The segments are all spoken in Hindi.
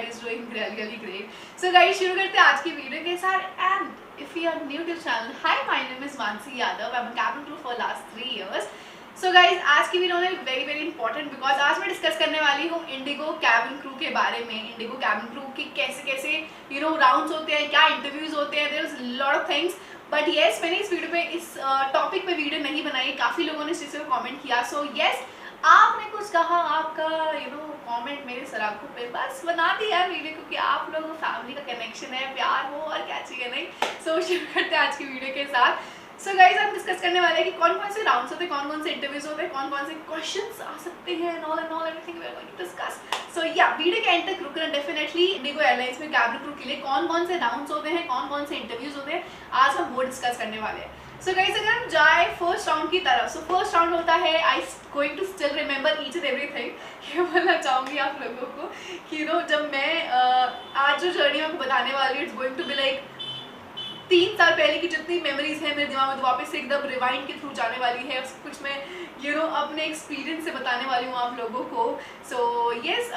Side is doing really great. So guys शुरू करते हैं आज की वीडियो के साथ। And if you are new to channel, hi my name is Mansi Yadav, I am cabin crew for last 3 years. So guys आज की वीडियो में वेरी इंपॉर्टेंट बिकॉज आज मैं डिस्कस करने वाली हूँ इंडिगो कैबिन क्रू के बारे में। इंडिगो कैबिन क्रू की कैसे राउंड्स होते हैं, क्या इंटरव्यूज होते हैं, there is lot of things. But yes मैंने इस वीडियो में इस टॉपिक पे वीडियो नहीं बनाई, काफ़ी लोगों ने इस चीज़ को कॉमेंट किया। सो येस आपने कुछ कहा, आपका कमेंट मेरे सराखों पे बस बना दिया है वीडियो, क्योंकि आप लोग फैमिली का कनेक्शन है, प्यार हो और क्या चाहिए नहीं। सो शुरू करते हैं आज की वीडियो के साथ। सो गाइज हम डिस्कस करने वाले हैं कि कौन कौन से राउंड्स होते हैं, कौन कौन से इंटरव्यूज होते हैं, कौन कौन से क्वेश्चंस आ सकते हैं and all everything we are going to discuss. So yeah video के एंड तक रुकना डेफिनेटली। इंडिगो एयरलाइंस में कैबिन क्रू के लिए कौन कौन से राउंड्स होते हैं, कौन कौन से इंटरव्यूज होते हैं, आज हम वो डिस्कस करने वाले हैं। सो गाइज अगर हम जाए फर्स्ट राउंड की तरफ, सो फर्स्ट राउंड होता है I going to still remember each and everything. ये बोलना चाहूँगी आप लोगों को कि जब मैं आज जो जर्नी मैं बताने वाली हूँ, it's going to be like 3 साल पहले की जितनी मेमोरीज है मेरे दिमाग में, तो वापस से एकदम रिवाइंड के थ्रू जाने वाली है। सब कुछ मैं अपने एक्सपीरियंस से बताने वाली हूँ आप लोगों को। सो येस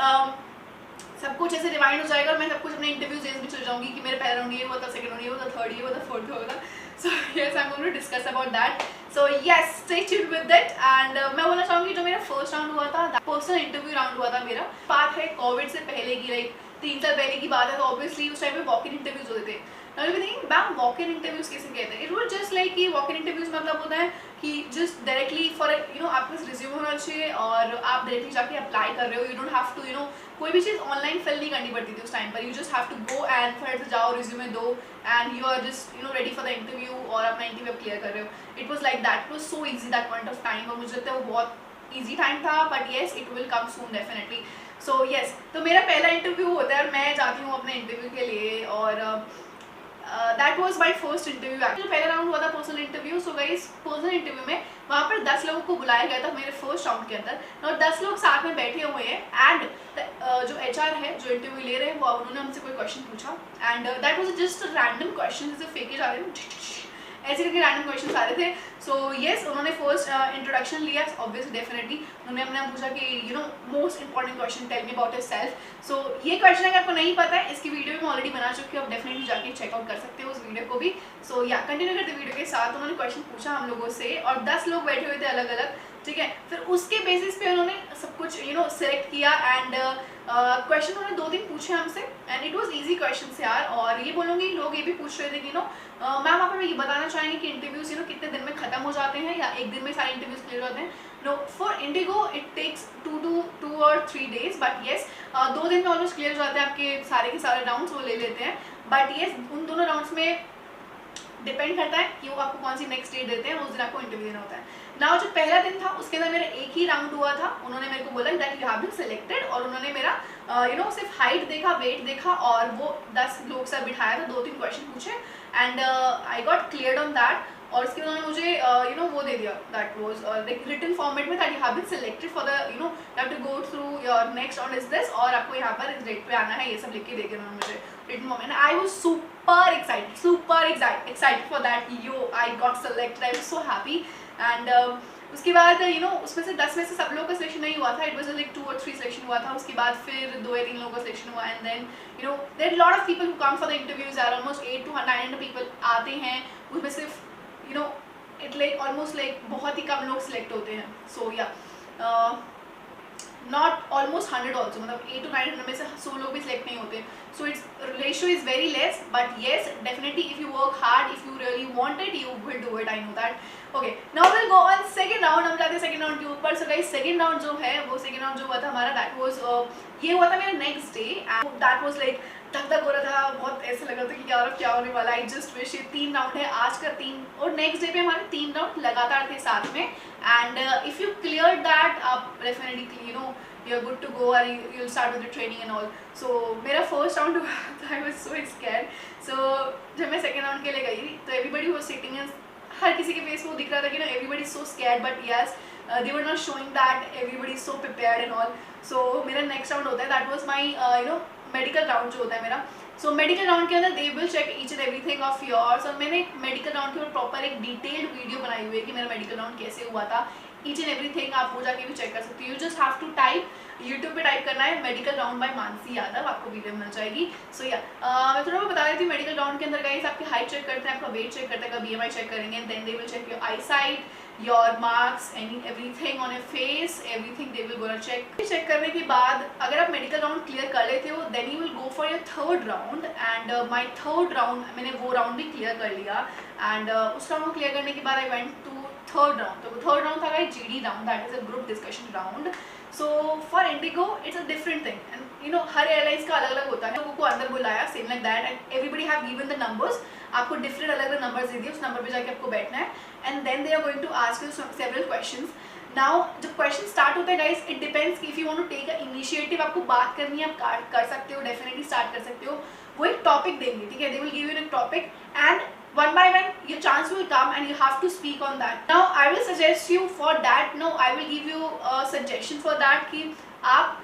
सब कुछ ऐसे रिवाइंड हो जाएगा और मैं सब कुछ अपने इंटरव्यूज डेज में चल जाऊँगी कि मेरे पहला राउंड ये हुआ था, सेकंड राउंड ये हुआ था, थर्ड ये हुआ था, फोर्थ हुआ था। So yes I am going to discuss about that. So yes stay tuned with that. And मैं बोलना चाहूँगी जो मेरा फर्स्ट राउंड हुआ था, पर्सनल इंटरव्यू राउंड हुआ था मेरा। बात है कोविड से पहले की, लाइक 3 साल पहले की बात है, तो ऑब्वियसली उस टाइम पे वॉक इन इंटरव्यूज होते थे। मैम वॉक इन इंटरव्यूज कैसे कहते हैं? इट वॉज जस्ट लाइक कि वॉक इन इंटरव्यूज मतलब होता है कि जस्ट डायरेक्टली फॉर आपके पास रिज्यूम होना चाहिए और आप डायरेक्टली जाके अप्लाई कर रहे हो। यू डोंट हैव टू कोई भी चीज़ ऑनलाइन फिल नहीं करनी पड़ती थी उस टाइम पर। You just have to go and फिर से जाओ, रिज्यूमे दो and you are just ready for the interview और अपना इंटरव्यू क्लियर कर रहे हो। It was like that, it was so easy that point of time, और मुझे लगता है वो बहुत ईजी टाइम था। But yes it will come soon definitely. So yes तो मेरा पहला इंटरव्यू होता है और मैं जाती हूँ अपने इंटरव्यू के लिए, और that was my first interview. Actually पहला राउंड हुआ था personal interview. So guys personal interview में वहाँ पर 10 लोगों को बुलाया गया था मेरे फर्स्ट राउंड के अंदर, और 10 लोग साथ में बैठे हुए हैं। एंड जो HR है जो इंटरव्यू ले रहे हैं वो उन्होंने हमसे कोई क्वेश्चन पूछा and that was just random question, जैसे फेंके जा रहे हैं ऐसे करके रैंडम क्वेश्चन आ रहे थे। सो येस उन्होंने फर्स्ट इंट्रोडक्शन लिया, ऑब्वियसली डेफिनेटली उन्होंने हमने पूछा कि most important question, tell me about yourself. So ये क्वेश्चन अगर आपको नहीं पता है, इसकी वीडियो मैं ऑलरेडी बना चुकी हूँ, आप डेफिनेटली जाके चेकआउट कर सकते हो उस वीडियो को भी। सो या कंटिन्यू करते वीडियो के साथ। उन्होंने क्वेश्चन पूछा हम लोगों से और 10 लोग बैठे हुए थे अलग अलग, ठीक है। फिर उसके बेसिस पे उन्होंने सब कुछ सिलेक्ट किया एंड क्वेश्चन उन्होंने 2-3 पूछे हमसे and it was easy questions यार। और ये बोलूँगी लोग ये भी पूछ रहे थे कि मैम आप हमें ये बताना चाहेंगे कि इंटरव्यूज कितने दिन में खत्म हो जाते हैं या एक दिन में सारे इंटरव्यूज क्लियर होते हैं? No, for IndiGo it takes 2 और 3 days, बट येस 2 दिन में ऑलमोस्ट क्लियर हो जाते हैं आपके सारे के सारे राउंड्स, वो ले लेते हैं। बट येस उन दोनों राउंड्स में डिपेंड करता है कि वो आपको कौन सी नेक्स्ट डेट देते हैं, उस दिन आपको इंटरव्यू देना होता है। नाउ जो पहला दिन था उसके अंदर मेरा एक ही राउंड हुआ था। उन्होंने मेरे को बोला that you have been selected, और उन्होंने मेरा सिर्फ हाइट देखा, वेट देखा और वो 10 लोग से बिठाया था, 2-3 क्वेश्चन पूछे and I got cleared on that. और इसके उन्होंने मुझे वो दे दिया, that was like written format में, that you have been selected for the you have to go through your next round is this, और आपको यहाँ पर इस डेट पे आना है, ये सब लिख के दे दिया उन्होंने मुझे written format. I was super excited for that. I got selected, I was so happy. And उसके बाद उसमें से 10 में से सब लोगों का सिलेक्शन नहीं हुआ था, इट वाज लाइक 2 और 3 सिलेक्शन हुआ था। उसके बाद फिर 2 या 3 लोगों का सिलेक्शन हुआ and then there lot of people who come for the interviews are almost 8 to 900 people आते हैं, उसमें सिर्फ इट लाइक ऑलमोस्ट लाइक बहुत ही कम लोग सिलेक्ट होते हैं। सो या नॉट ऑलमोस्ट 100 ऑल्सो, मतलब 8 to 900 में से 100 लोग भी सिलेक्ट नहीं होते। So it's ratio is very less, but yes definitely if you work hard, if you really want it, you will do it, I know that. Okay now will go on second round. हम जाते हैं सेकंड राउंड के ऊपर। सो गाइस सेकंड राउंड जो है वो सेकंड राउंड जो हुआ था हमारा, दैट वाज ये हुआ था मेरा next day and that was like धक हो रहा था, बहुत ऐसा लग रहा था कि यार क्या होने वाला है। आई जस्ट विश 3 राउंड है, आज का 3 और नेक्स्ट डे पे हमारे 3 राउंड लगातार थे साथ में and if you clear that आप definitely you're good to go and you'll start with the training and all. So मेरा first round हुआ था, I was so scared. So जब मैं second round के लिए गई तो everybody was sitting and हर किसी के face वो दिख रहा था कि everybody is so scared, but yes they were not showing that everybody is so prepared and all. So मेरा next round होता है, that was my medical round जो होता है मेरा। सो मेडिकल राउंड के अंदर they will check each and everything of yours, और मैंने मेडिकल राउंड के ऊपर प्रॉपर एक डिटेल्ड वीडियो बनाई हुई है कि मेरा मेडिकल राउंड कैसे हुआ था, ईच एंड एवरीथिंग आप वो जाके भी चेक कर सकते हो। You just have to type, YouTube पे टाइप करना है medical round by Mansi Yadav, आपको वीडियो मिल जाएगी। सो या मैं थोड़ा बहुत बता देती हूँ। मेडिकल राउंड के अंदर गाइस आपकी हाइट चेक करते हैं, आपका वेट चेक करते हैं, BMI चेक करेंगे, then they will check your eye sight, your marks, everything on your face, everything they will gonna check करने के बाद अगर आप मेडिकल राउंड क्लियर कर लेते हो then you will go for your third round. And my third round, मैंने वो राउंड भी क्लियर कर लिया। एंड उस राउंड को क्लियर करने के बाद I went to third round. तो थर्ड राउंड था guys GD round, that is a group discussion round. So for IndiGo it's a different thing, and you know हर एयरलाइंस का अलग अलग होता है। लोगों को अंदर बुलाया same like that, and everybody have given the numbers, आपको डिफरेंट अलग अलग नंबर्स दे दिए, उस नंबर पे जाके आपको बैठना है। And then they are going to ask you several questions. Now जब क्वेश्चन स्टार्ट होता है guys, it depends if you want to take a initiative, आपको बात करनी है, आप कर सकते हो, डेफिनेटली स्टार्ट कर सकते हो। वो एक टॉपिक देंगे, ठीक है, they will give you a topic and one by one your chance will come and you have to speak on that. Now I will suggest you for that, no I will give you a suggestion for that कि आप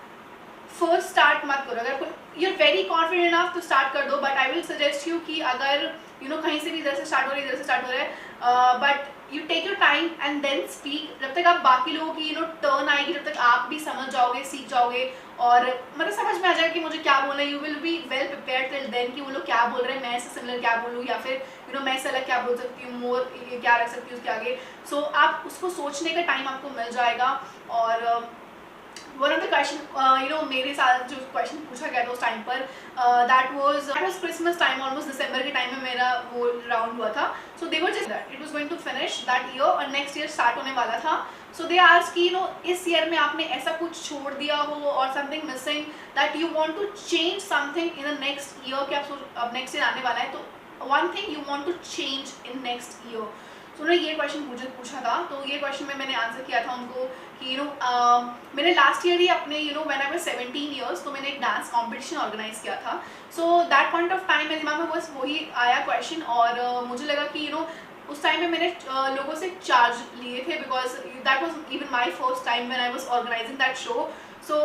फर्स्ट स्टार्ट मत करो। अगर you are very confident enough तो स्टार्ट कर दो, but I will suggest you कि अगर यू नो कहीं से भी इधर से स्टार्ट हो रहा है, इधर से स्टार्ट हो रहा है, but you take your time and then speak. जब तक आप बाकी लोगों की टर्न आएगी, जब तक आप भी समझ जाओगे, सीख जाओगे और मतलब समझ में आ जाएगा कि मुझे क्या बोलना है, you will be well prepared till then कि वो लोग क्या बोल रहे हैं, मैं इससे सिमिलर क्या बोलूँ, या फिर मैं इससे अलग क्या बोल सकती हूँ, मोर क्या रख सकती हूँ उसके आगे। सो आप उसको सोचने का टाइम आपको मिल जाएगा। और वन ऑफ द क्वेश्चन मेरे साथ जो क्वेश्चन पूछा गया था उस टाइम पर, that was Christmas time, almost दिसंबर के टाइम में मेरा वो राउंड हुआ था। So they were just that it was going to finish that year और नेक्स्ट ईयर स्टार्ट होने वाला था। सो दे आस्क कि इस ईयर में आपने ऐसा कुछ छोड़ दिया हो और something missing that you want to change something in the next year, कि अब नेक्स्ट ईयर आने वाला है तो one thing you want to change in next year. So उन्होंने ये क्वेश्चन मुझे पूछा था, तो ये क्वेश्चन में मैंने आंसर किया था उनको कि मैंने लास्ट ईयर ही अपने व्हेन आई वाज 17 इयर्स तो मैंने एक डांस कंपटीशन ऑर्गेनाइज किया था। So that point of time मेरे दिमाग में बस वही आया क्वेश्चन, और मुझे लगा कि उस टाइम में मैंने लोगों से चार्ज लिए थे, because that was even my first time when I was organising that show. So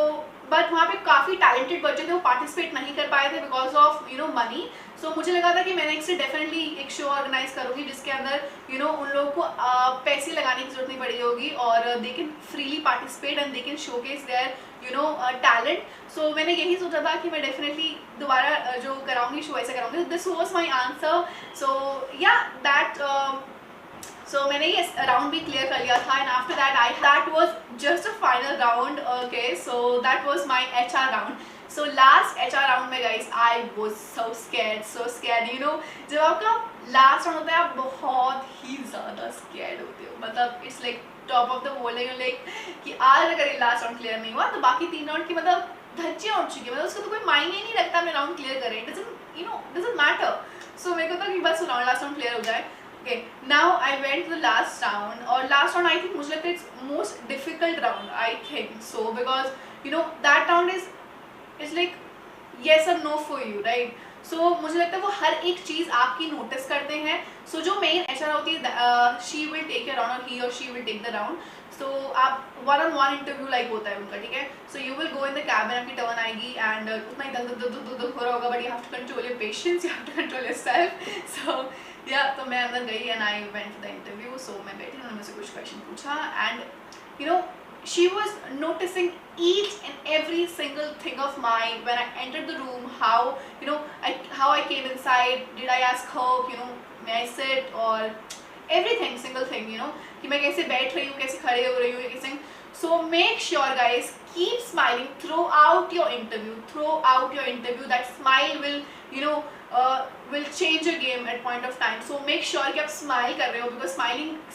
but वहाँ पे काफ़ी टैलेंटेड बच्चे थे, वो पार्टिसिपेट नहीं कर पाए थे बिकॉज ऑफ मनी। सो मुझे लगा था कि मैं नेक्स्ट डेफिनेटली एक शो ऑर्गेनाइज करूँगी जिसके अंदर उन लोगों को पैसे लगाने की जरूरत नहीं पड़ी होगी और they can freely participate and they can showcase their talent. So मैंने यही सोचा था कि मैं डेफिनेटली दोबारा जो कराऊंगी शो ऐसा कराऊंगी। This was my answer. So yeah that सो मैंने ये राउंड भी क्लियर कर लिया था and after that that was just a final round. Okay, so that was my HR round. So last HR round में guys I was so scared. जब आपका लास्ट राउंड होता है आप बहुत ही ज़्यादा स्कैर्ड होते हो, मतलब it's like top of the world, like कि आज अगर ये लास्ट राउंड क्लियर नहीं हुआ तो बाकी 3 राउंड की मतलब धज्जियाँ उठ चुकी है, मतलब उसका तो कोई मायने ही नहीं रखता हमने राउंड क्लियर करें, डजंट मैटर। सो मेरे को तो कि बस लास्ट राउंड क्लियर हो जाए। Okay, now I went to the last round, और last round I think मुझे लगता है it's most difficult round, I think so, because that round is like yes or no for you, right? So मुझे लगता है वो हर एक चीज़ आपकी नोटिस करते हैं। So जो मेन HR होती है she will take your round और he or she will take the round. So आप one-on-one interview like होता है उनका, ठीक है। So you will go in the cabin, आपकी टर्न आएगी एंड उतना ही दग हो रहा होगा, but you have to control your patience, you have to control yourself. So तो मैं अंदर गई and I went to the interview. So मैं बैठी, उन्होंने मुझसे कुछ क्वेश्चन पूछा and she was noticing each and every single thing of mine when I entered the room, how I came inside, did I ask her may I sit, और एवरीथिंग सिंगल थिंग कि मैं कैसे बैठ रही हूँ, कैसे खड़े हो रही हूँ, कैसे। So make sure guys, keep smiling throughout your interview. That smile will change your game at point of time. So make sure कि आप smile कर रहे हो, because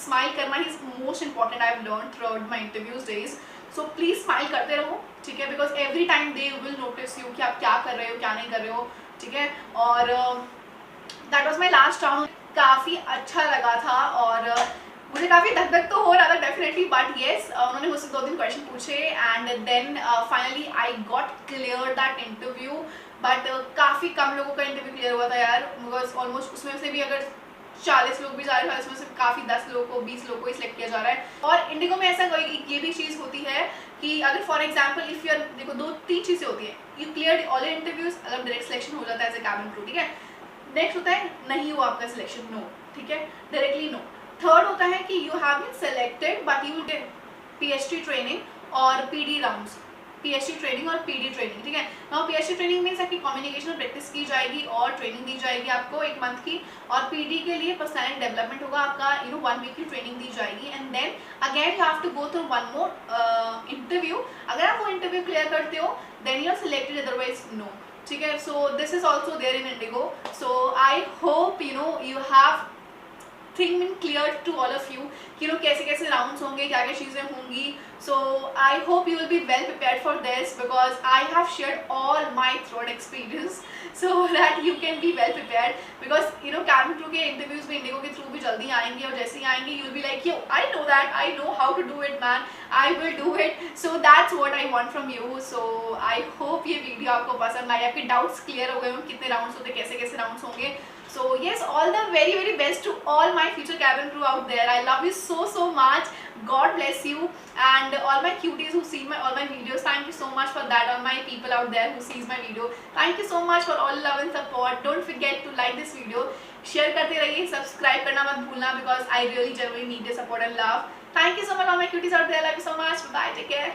smile करना is most important. I've learned throughout my interviews days. So please smile करते रहो, ठीक है, because every time they will notice you कि आप क्या कर रहे हो, क्या नहीं कर रहे हो, ठीक है। और that was my last round. काफ़ी अच्छा लगा था और मुझे काफ़ी धक तो हो रहा था डेफिनेटली, बट येस उन्होंने मुझसे 2-3 क्वेश्चन पूछे and then finally I got clear that interview. But काफ़ी कम लोगों का इंटरव्यू क्लियर हुआ था यार, बिकॉज ऑलमोस्ट उसमें से भी अगर 40 लोग भी जा रहे हैं उसमें से काफ़ी 10 लोगों को 20 लोगों को ही सिलेक्ट किया जा रहा है। और इंडिगो में ऐसा ये भी चीज़ होती है कि अगर फॉर एग्जाम्पल इफ़ यूर देखो 2-3 चीज़ें होती हैं, यू क्लियर ऑल इंटरव्यूज, अगर डायरेक्ट सिलेक्शन हो जाता है एज ए कैबिन क्रू, ठीक है। नेक्स्ट होता है नहीं हुआ आपका सिलेक्शन, नो, ठीक है, डायरेक्टली नो। थर्ड होता है कि you have been selected but you PHT training और PD राउंड्स, PHT ट्रेनिंग और PD ट्रेनिंग, ठीक है। नाउ PHT ट्रेनिंग मीन्स आपकी कम्युनिकेशन प्रैक्टिस की जाएगी और ट्रेनिंग दी जाएगी आपको 1 मंथ की, और PD के लिए पर्सनैलिटी डेवलपमेंट होगा आपका, 1 वीक की ट्रेनिंग दी जाएगी, and then again you have to go through 1 more interview. अगर आप वो इंटरव्यू क्लियर करते हो then you are selected, otherwise no, ठीक है। So this is also there in IndiGo. So I hope you have thing in clear to all of you कैसे कैसे राउंड्स होंगे, क्या क्या चीज़ें होंगी। So I hope you will be well prepared for this because I have shared all my throat experience so that you can be well prepared, because cabin crew के इंटरव्यूज भी इंडिगो के थ्रू भी जल्दी आएंगे, और जैसे ही आएंगे you will be like you I know that, I know how to do it man, I will do it. So that's what I want from you. So I hope ये वीडियो आपको पसंद आए, आपके डाउट्स क्लियर हो गए हों कितने राउंड्स होते, कैसे कैसे राउंड्स होंगे। So yes, all the very best to all my future cabin crew out there. I love you so much. God bless you, and all my cuties who see all my videos. Thank you so much for that. All my people out there who sees my video. Thank you so much for all love and support. Don't forget to like this video. Share करते रहिए, subscribe करना मत भूलना because I really genuinely need your support and love. Thank you so much all my cuties out there. Love you so much. Bye. Take care.